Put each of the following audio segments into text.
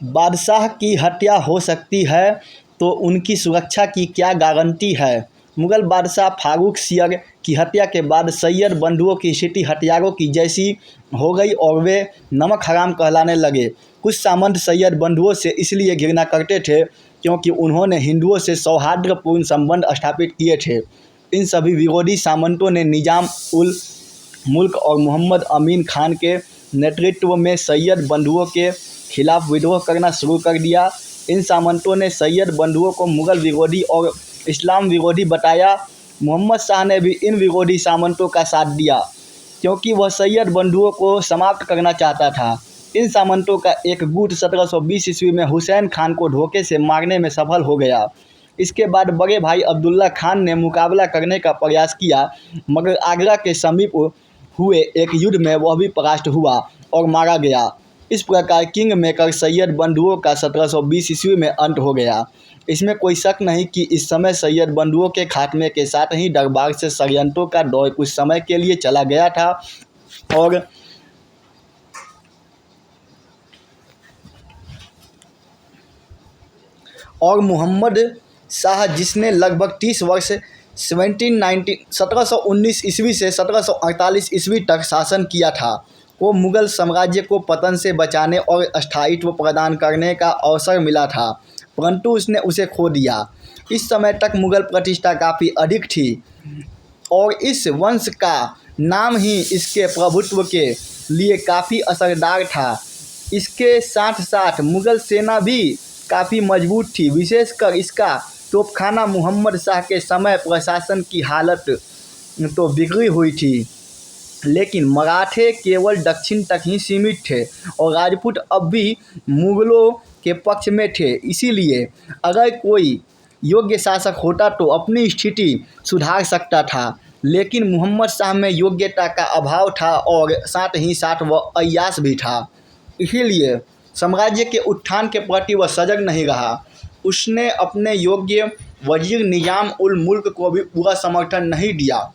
बादशाह की हत्या हो सकती है तो उनकी सुरक्षा की क्या गारंटी है। मुग़ल बादशाह फारूक सियर की हत्या के बाद सैयद बंधुओं की स्थिति हथियारों की जैसी हो गई और वे नमक हराम कहलाने लगे। कुछ सामंत सैयद बंधुओं से इसलिए घृणा करते थे क्योंकि उन्होंने हिंदुओं से सौहार्दपूर्ण संबंध स्थापित किए थे। इन सभी विरोधी सामंतों ने निज़ाम उल मुल्क और मोहम्मद अमीन खान के नेतृत्व में सैयद बंधुओं के खिलाफ विद्रोह करना शुरू कर दिया। इन सामंतों ने सैयद बंधुओं को मुग़ल विरोधी और इस्लाम विरोधी बताया। मोहम्मद शाह ने भी इन विरोधी सामंतों का साथ दिया क्योंकि वह सैयद बंधुओं को समाप्त करना चाहता था। इन सामंतों का एक गुट 1720 ईस्वी में हुसैन खान को धोखे से मारने में सफल हो गया। इसके बाद बड़े भाई अब्दुल्ला खान ने मुकाबला करने का प्रयास किया, मगर आगरा के समीप हुए एक युद्ध में वह भी परास्त हुआ और मारा गया। इस प्रकार किंग मेकर सैयद बंधुओं का 1720 ईस्वी में अंत हो गया। इसमें कोई शक नहीं कि इस समय सैयद बंधुओं के खात्मे के साथ ही दरबार से षड्यंत्रों का दौर कुछ समय के लिए चला गया था और मोहम्मद शाह, जिसने लगभग 30 वर्ष 1719 ईस्वी से 1748 ईस्वी तक शासन किया था, को मुग़ल साम्राज्य को पतन से बचाने और स्थायित्व प्रदान करने का अवसर मिला था, परंतु उसने उसे खो दिया। इस समय तक मुग़ल प्रतिष्ठा काफ़ी अधिक थी और इस वंश का नाम ही इसके प्रभुत्व के लिए काफ़ी असरदार था। इसके साथ साथ मुग़ल सेना भी काफ़ी मजबूत थी, विशेषकर इसका तोपखाना। मोहम्मद शाह के समय प्रशासन की हालत तो बिगड़ी हुई थी, लेकिन मराठे केवल दक्षिण तक ही सीमित थे और राजपूत अब भी मुग़लों के पक्ष में थे। इसीलिए अगर कोई योग्य शासक होता तो अपनी स्थिति सुधार सकता था, लेकिन मोहम्मद शाह में योग्यता का अभाव था और साथ ही साथ वह अय्याश भी था। इसीलिए साम्राज्य के उत्थान के प्रति वह सजग नहीं रहा। उसने अपने योग्य वजीर निज़ाम उल मुल्क को भी पूरा समर्थन नहीं दिया,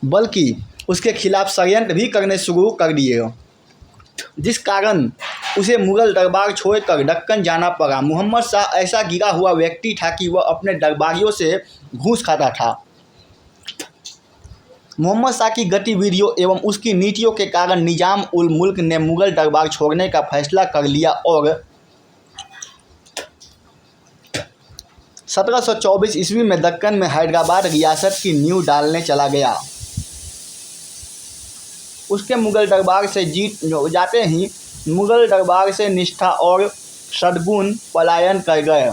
बल्कि उसके खिलाफ षड्यंत्र भी करने शुरू कर दिए, जिस कारण उसे मुग़ल दरबार छोड़कर दक्कन जाना पड़ा। मोहम्मद शाह ऐसा गिरा हुआ व्यक्ति था कि वह अपने दरबारियों से घूस खाता था। मोहम्मद शाह की गतिविधियों एवं उसकी नीतियों के कारण निज़ाम उल मुल्क ने मुग़ल दरबार छोड़ने का फैसला कर लिया और 1724 ईस्वी में दक्कन में हैदराबाद रियासत की नींव डालने चला गया। उसके मुग़ल दरबार से जीत जाते ही मुग़ल दरबार से निष्ठा और सद्गुण पलायन कर गए।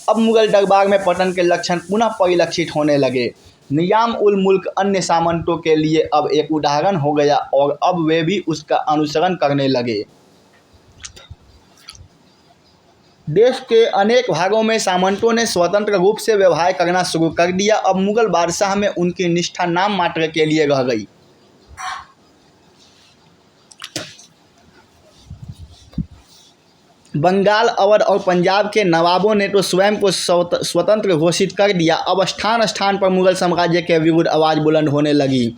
अब मुग़ल दरबार में पतन के लक्षण पुनः परिलक्षित होने लगे। निज़ाम उल मुल्क अन्य सामंतों के लिए अब एक उदाहरण हो गया और अब वे भी उसका अनुसरण करने लगे। देश के अनेक भागों में सामंतों ने स्वतंत्र रूप से व्यवहार करना शुरू कर दिया। अब मुग़ल बादशाह में उनकी निष्ठा नाम मात्र के लिए रह गई। बंगाल, अवध और पंजाब के नवाबों ने तो स्वयं को स्वतंत्र घोषित कर दिया। अब स्थान स्थान पर मुग़ल साम्राज्य के विरुद्ध आवाज़ बुलंद होने लगी।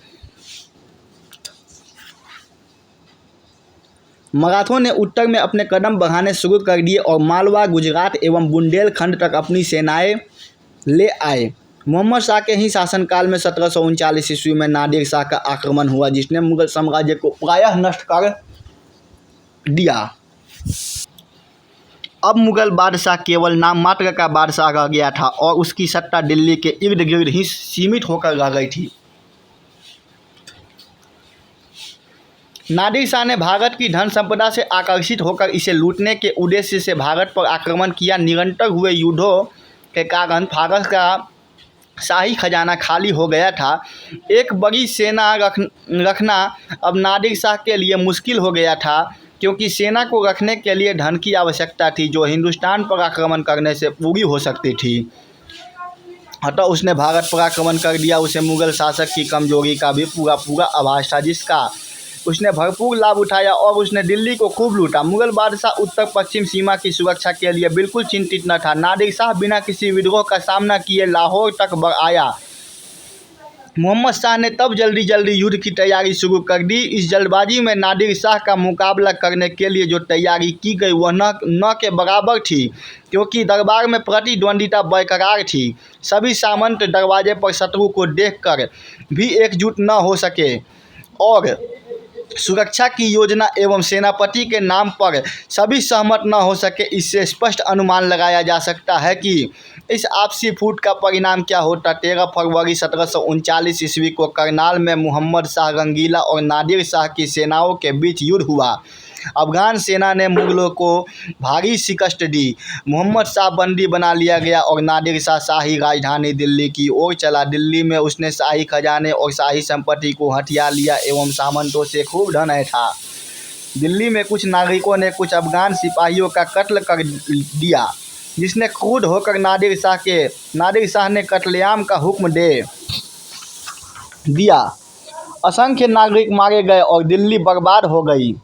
मराठों ने उत्तर में अपने कदम बढ़ाने शुरू कर दिए और मालवा, गुजरात एवं बुंदेलखंड तक अपनी सेनाएं ले आए। मोहम्मद शाह के ही शासनकाल में 1739 ईस्वी में नादिर शाह का आक्रमण हुआ, जिसने मुग़ल साम्राज्य को प्रायः नष्ट कर दिया। अब मुग़ल बादशाह केवल नाम मात्र का बादशाह रह गया था और उसकी सत्ता दिल्ली के इर्द गिर्द ही सीमित होकर रह गई थी। नादिर शाह ने भारत की धन संपदा से आकर्षित होकर इसे लूटने के उद्देश्य से भारत पर आक्रमण किया। निरंतर हुए युद्धों के कारण फारस का शाही खजाना खाली हो गया था। एक बड़ी सेना रखना अब नादिर शाह के लिए मुश्किल हो गया था, क्योंकि सेना को रखने के लिए धन की आवश्यकता थी, जो हिंदुस्तान पर आक्रमण करने से पूरी हो सकती थी। अतः उसने भारत पर आक्रमण कर दिया। उसे मुग़ल शासक की कमजोरी का भी पूरा आभास था, जिसका उसने भरपूर लाभ उठाया और उसने दिल्ली को खूब लूटा। मुग़ल बादशाह उत्तर पश्चिम सीमा की सुरक्षा के लिए बिल्कुल चिंतित न था। नादिर शाह बिना किसी विद्रोह का सामना किए लाहौर तक बढ़ आया। मोहम्मद शाह ने तब जल्दी युद्ध की तैयारी शुरू कर दी। इस जल्दबाजी में नादिर शाह का मुकाबला करने के लिए जो तैयारी की गई वह न के बराबर थी, क्योंकि दरबार में प्रतिद्वंदिता बरकरार थी। सभी सामंत दरवाजे पर शत्रु को देखकर भी एकजुट न हो सके और सुरक्षा की योजना एवं सेनापति के नाम पर सभी सहमत न हो सके। इससे स्पष्ट अनुमान लगाया जा सकता है कि इस आपसी फूट का परिणाम क्या होता। 13 फरवरी 1739 ईस्वी को करनाल में मोहम्मद शाह रंगीला और नादिर शाह की सेनाओं के बीच युद्ध हुआ। अफगान सेना ने मुगलों को भारी शिकस्त दी। मोहम्मद शाह बंदी बना लिया गया और नादिर शाह शाही राजधानी दिल्ली की ओर चला। दिल्ली में उसने शाही खजाने और शाही संपत्ति को हथिया लिया एवं सामंतों से खूब धन ऐंठा। दिल्ली में कुछ नागरिकों ने कुछ अफगान सिपाहियों का कत्ल कर दिया, जिसने क्रुद्ध होकर नादिर शाह ने कत्लेआम का हुक्म दे दिया। असंख्य नागरिक मारे गए और दिल्ली बर्बाद हो गई।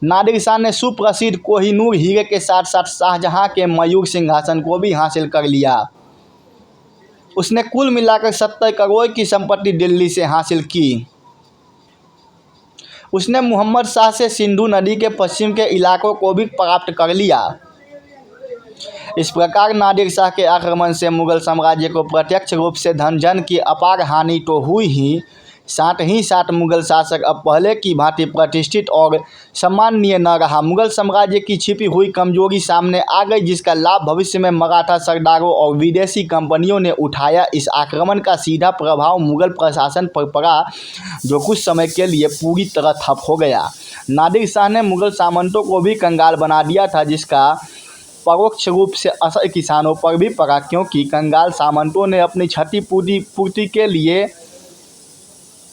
नादिर शाह ने सुप्रसिद्ध कोहिनूर हीरे के साथ साथ शाहजहां के मयूर सिंहासन को भी हासिल कर लिया। उसने कुल मिलाकर 70 करोड़ की संपत्ति दिल्ली से हासिल की। उसने मोहम्मद शाह से सिंधु नदी के पश्चिम के इलाकों को भी प्राप्त कर लिया। इस प्रकार नादिर शाह के आक्रमण से मुगल साम्राज्य को प्रत्यक्ष रूप से धन की अपार हानि तो हुई ही साथ मुगल शासक अब पहले की भांति प्रतिष्ठित और सम्माननीय न रहा। मुगल साम्राज्य की छिपी हुई कमजोरी सामने आ गई, जिसका लाभ भविष्य में मराठा सरदारों और विदेशी कंपनियों ने उठाया। इस आक्रमण का सीधा प्रभाव मुगल प्रशासन पर पड़ा, जो कुछ समय के लिए पूरी तरह ठप हो गया। नादिर शाह ने मुगल सामंतों को भी कंगाल बना दिया था, जिसका परोक्ष रूप से असर किसानों पर भी पड़ा, क्योंकि कंगाल सामंतों ने अपनी क्षतिपूर्ति के लिए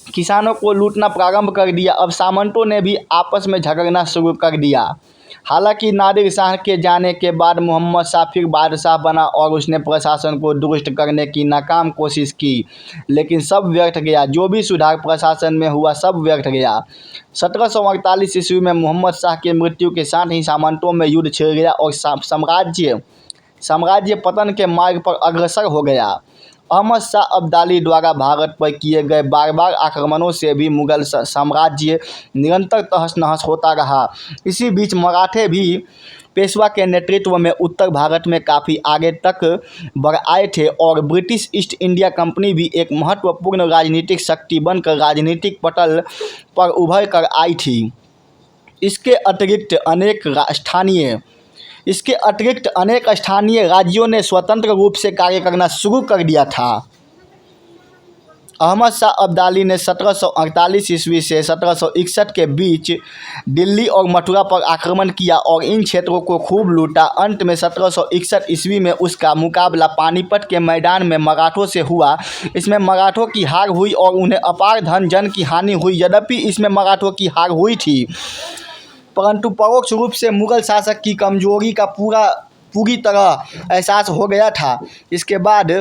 किसानों को लूटना प्रारंभ कर दिया। अब सामंतों ने भी आपस में झगड़ना शुरू कर दिया। हालांकि नादिर शाह के जाने के बाद मोहम्मद शाह फिर बादशाह बना और उसने प्रशासन को दुरुस्त करने की नाकाम कोशिश की, लेकिन सब व्यर्थ गया। जो भी सुधार प्रशासन में हुआ सब व्यर्थ गया। 1748 ईस्वी में मोहम्मद शाह की मृत्यु के साथ ही सामंतों में युद्ध छिड़ गया और साम्राज्य पतन के मार्ग पर अग्रसर हो गया। अहमद शाह अब्दाली द्वारा भारत पर किए गए बार आक्रमणों से भी मुगल साम्राज्य निरंतर तहस नहस होता रहा। इसी बीच मराठे भी पेशवा के नेतृत्व में उत्तर भारत में काफ़ी आगे तक बढ़ आए थे और ब्रिटिश ईस्ट इंडिया कंपनी भी एक महत्वपूर्ण राजनीतिक शक्ति बनकर राजनीतिक पटल पर उभर कर आई थी। इसके अतिरिक्त अनेक स्थानीय राज्यों ने स्वतंत्र रूप से कार्य करना शुरू कर दिया था। अहमद शाह अब्दाली ने 1748 ईस्वी से 1761 के बीच दिल्ली और मथुरा पर आक्रमण किया और इन क्षेत्रों को खूब लूटा। अंत में 1761 ईस्वी में उसका मुकाबला पानीपत के मैदान में मराठों से हुआ। इसमें मराठों की हार हुई और उन्हें अपार धन की हानि हुई। यद्यपि इसमें मराठों की हार हुई थी, परंतु परोक्ष रूप से मुगल शासक की कमजोरी का पूरी तरह एहसास हो गया था। इसके बाद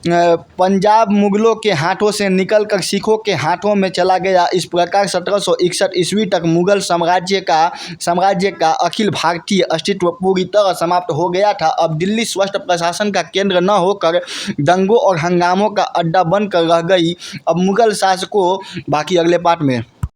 पंजाब मुगलों के हाथों से निकलकर सिखों के हाथों में चला गया। इस प्रकार 1761 ईस्वी तक मुगल साम्राज्य का अखिल भारतीय अस्तित्व पूरी तरह समाप्त हो गया था। अब दिल्ली स्वस्थ प्रशासन का केंद्र न होकर दंगों और हंगामों का अड्डा बनकर रह गई। अब मुगल शासकों बाकी अगले पार्ट में।